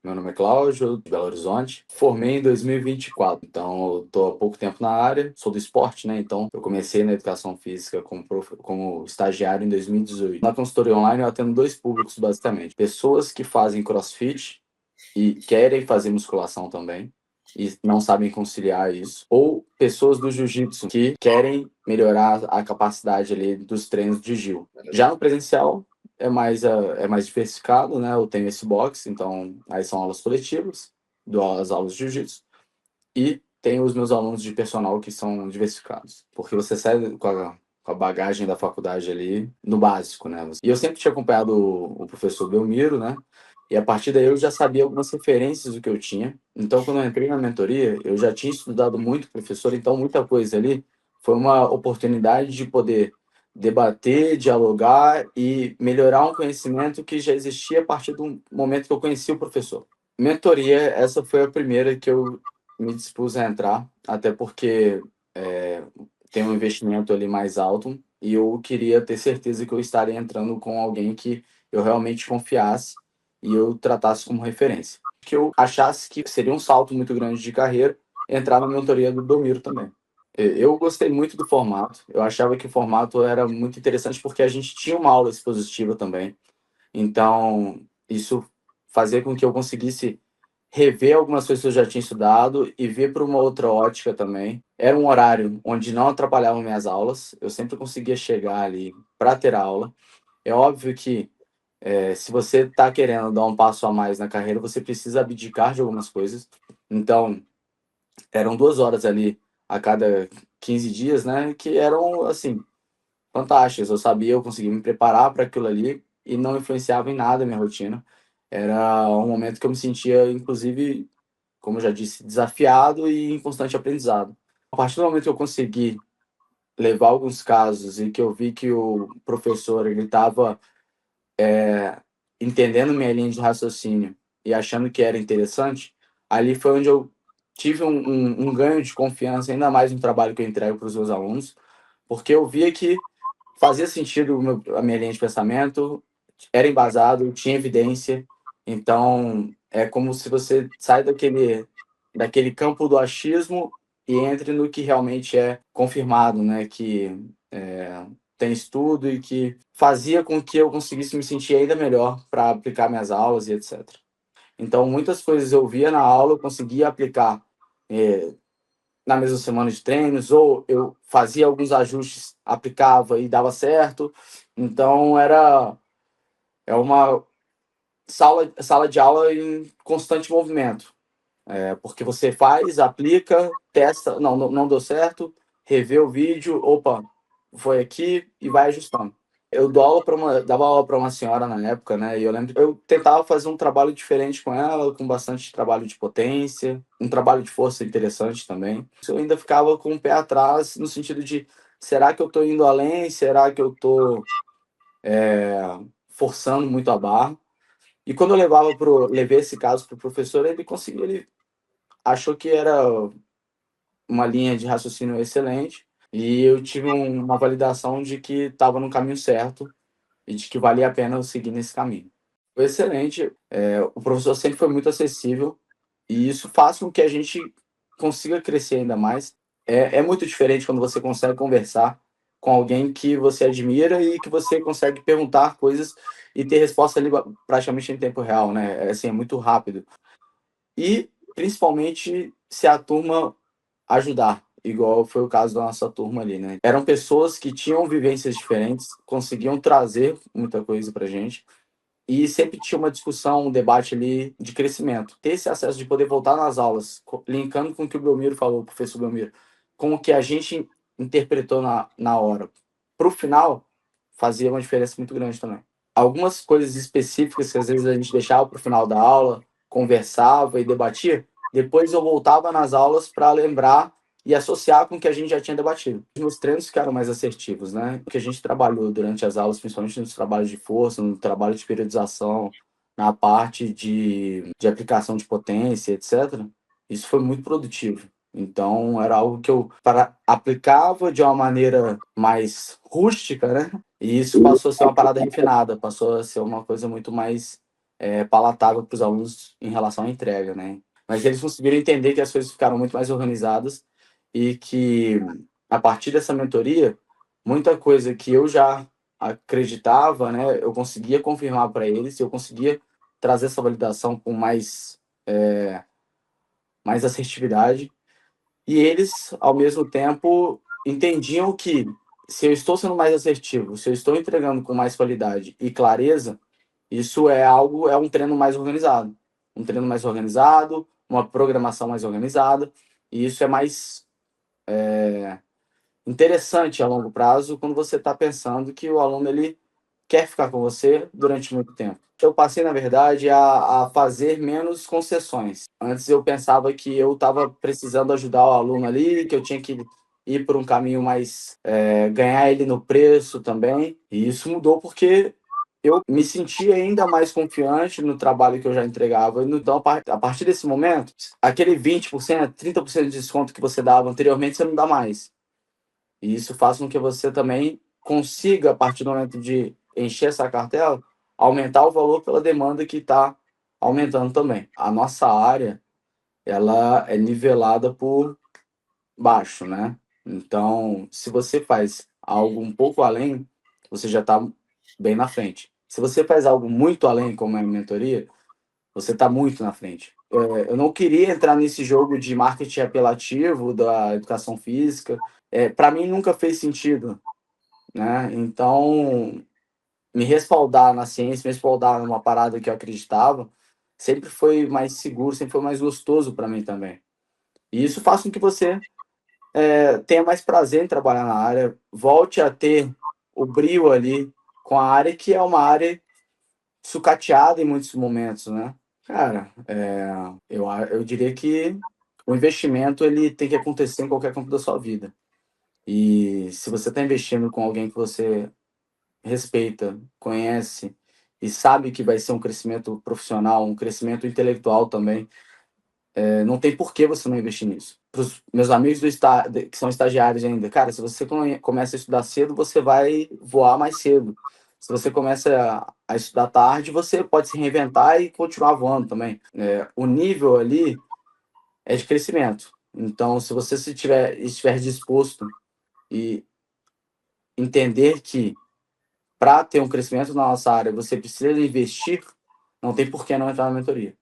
Meu nome é Cláudio, de Belo Horizonte. Formei em 2024, então eu estou há pouco tempo na área, sou do esporte, né? Então eu comecei na educação física como estagiário em 2018. Na consultoria online eu atendo dois públicos, basicamente. Pessoas que fazem CrossFit e querem fazer musculação também e não sabem conciliar isso, ou pessoas do jiu-jitsu que querem melhorar a capacidade ali dos treinos de Gil. Já no presencial é mais diversificado, né? Eu tenho esse box, então aí são aulas coletivas, dou as aulas de jiu-jitsu e tenho os meus alunos de personal que são diversificados, porque você sai com a bagagem da faculdade ali no básico, né? E eu sempre tinha acompanhado o professor Belmiro, né? E a partir daí eu já sabia algumas referências do que eu tinha. Então, quando eu entrei na mentoria, eu já tinha estudado muito com o professor, então muita coisa ali foi uma oportunidade de poder debater, dialogar e melhorar um conhecimento que já existia a partir do momento que eu conheci o professor. Mentoria, essa foi a primeira que eu me dispus a entrar, até porque é, tem um investimento ali mais alto e eu queria ter certeza que eu estaria entrando com alguém que eu realmente confiasse e eu tratasse como referência. Que eu achasse que seria um salto muito grande de carreira entrar na mentoria do Belmiro também. Eu gostei muito do formato, eu achava que o formato era muito interessante porque a gente tinha uma aula expositiva também, então isso fazia com que eu conseguisse rever algumas coisas que eu já tinha estudado e ver por uma outra ótica também. Era um horário onde não atrapalhavam minhas aulas, eu sempre conseguia chegar ali para ter aula. É óbvio que se você está querendo dar um passo a mais na carreira, você precisa abdicar de algumas coisas. Então, eram 2 horas ali a cada 15 dias, né? Que eram, assim, fantásticas. Eu sabia, eu conseguia me preparar para aquilo ali e não influenciava em nada a minha rotina. Era um momento que eu me sentia, inclusive, como eu já disse, desafiado e em constante aprendizado. A partir do momento que eu consegui levar alguns casos e que eu vi que o professor ele estava entendendo minha linha de raciocínio e achando que era interessante, ali foi onde eu tive um ganho de confiança ainda mais no trabalho que eu entrego para os meus alunos, porque eu via que fazia sentido a minha linha de pensamento, era embasado, tinha evidência. Então, é como se você sai daquele campo do achismo e entre no que realmente é confirmado, né? Que tem estudo e que fazia com que eu conseguisse me sentir ainda melhor para aplicar minhas aulas e etc. Então, muitas coisas eu via na aula, eu conseguia aplicar na mesma semana de treinos, ou eu fazia alguns ajustes, aplicava e dava certo. Então, é uma sala de aula em constante movimento. Porque você faz, aplica, testa, não deu certo, revê o vídeo, opa, foi aqui e vai ajustando. Eu dava aula para uma senhora na época, né? E eu lembro que eu tentava fazer um trabalho diferente com ela, com bastante trabalho de potência, um trabalho de força interessante também. Eu ainda ficava com o pé atrás, no sentido de, será que eu estou indo além? Será que eu estou forçando muito a barra? E quando eu levei esse caso para o professor, ele achou que era uma linha de raciocínio excelente e eu tive uma validação de que estava no caminho certo e de que valia a pena eu seguir nesse caminho. Foi excelente, o professor sempre foi muito acessível e isso faz com que a gente consiga crescer ainda mais. É muito diferente quando você consegue conversar com alguém que você admira e que você consegue perguntar coisas e ter resposta ali praticamente em tempo real, né? Assim, é muito rápido. E, principalmente, se a turma ajudar, igual foi o caso da nossa turma ali, né? Eram pessoas que tinham vivências diferentes, conseguiam trazer muita coisa pra gente e sempre tinha uma discussão, um debate ali de crescimento. Ter esse acesso de poder voltar nas aulas, linkando com o que o Belmiro falou, o professor Belmiro, com o que a gente interpretou na hora, pro final, fazia uma diferença muito grande também. Algumas coisas específicas que às vezes a gente deixava para o final da aula, conversava e debatia, depois eu voltava nas aulas para lembrar e associar com o que a gente já tinha debatido. Os treinos ficaram mais assertivos, né? O que a gente trabalhou durante as aulas, principalmente nos trabalhos de força, no trabalho de periodização, na parte de aplicação de potência, etc., isso foi muito produtivo. Então, era algo que eu aplicava de uma maneira mais rústica, né? E isso passou a ser uma parada refinada, passou a ser uma coisa muito mais palatável para os alunos em relação à entrega, né? Mas eles conseguiram entender que as coisas ficaram muito mais organizadas e que, a partir dessa mentoria, muita coisa que eu já acreditava, né, eu conseguia confirmar para eles, eu conseguia trazer essa validação com mais assertividade, e eles, ao mesmo tempo, entendiam que, se eu estou sendo mais assertivo, se eu estou entregando com mais qualidade e clareza, isso é um treino mais organizado. Um treino mais organizado, uma programação mais organizada, e isso é mais interessante a longo prazo quando você está pensando que o aluno ele quer ficar com você durante muito tempo. Eu passei, na verdade, a fazer menos concessões. Antes eu pensava que eu estava precisando ajudar o aluno ali, que eu tinha que ir por um caminho mais, ganhar ele no preço também. E isso mudou porque eu me senti ainda mais confiante no trabalho que eu já entregava. Então, a partir desse momento, aquele 20%, 30% de desconto que você dava anteriormente, você não dá mais. E isso faz com que você também consiga, a partir do momento de encher essa cartela, aumentar o valor pela demanda que está aumentando também. A nossa área, ela é nivelada por baixo, né? Então, se você faz algo um pouco além, você já está bem na frente. Se você faz algo muito além, como é a mentoria, você está muito na frente. Eu não queria entrar nesse jogo de marketing apelativo da educação física. Para mim nunca fez sentido, né? Então, me respaldar na ciência, me respaldar numa parada que eu acreditava, sempre foi mais seguro, sempre foi mais gostoso para mim também. E isso faz com que você tenha mais prazer em trabalhar na área, volte a ter o brio ali com a área, que é uma área sucateada em muitos momentos, né? Cara, eu diria que o investimento ele tem que acontecer em qualquer campo da sua vida. E se você está investindo com alguém que você respeita, conhece e sabe que vai ser um crescimento profissional, um crescimento intelectual também, não tem por que você não investir nisso. Para os meus amigos que são estagiários ainda, cara, se você começa a estudar cedo, você vai voar mais cedo. Se você começa a estudar tarde, você pode se reinventar e continuar voando também. O nível ali é de crescimento. Então, se você estiver disposto e entender que para ter um crescimento na nossa área, você precisa investir, não tem por que não entrar na mentoria.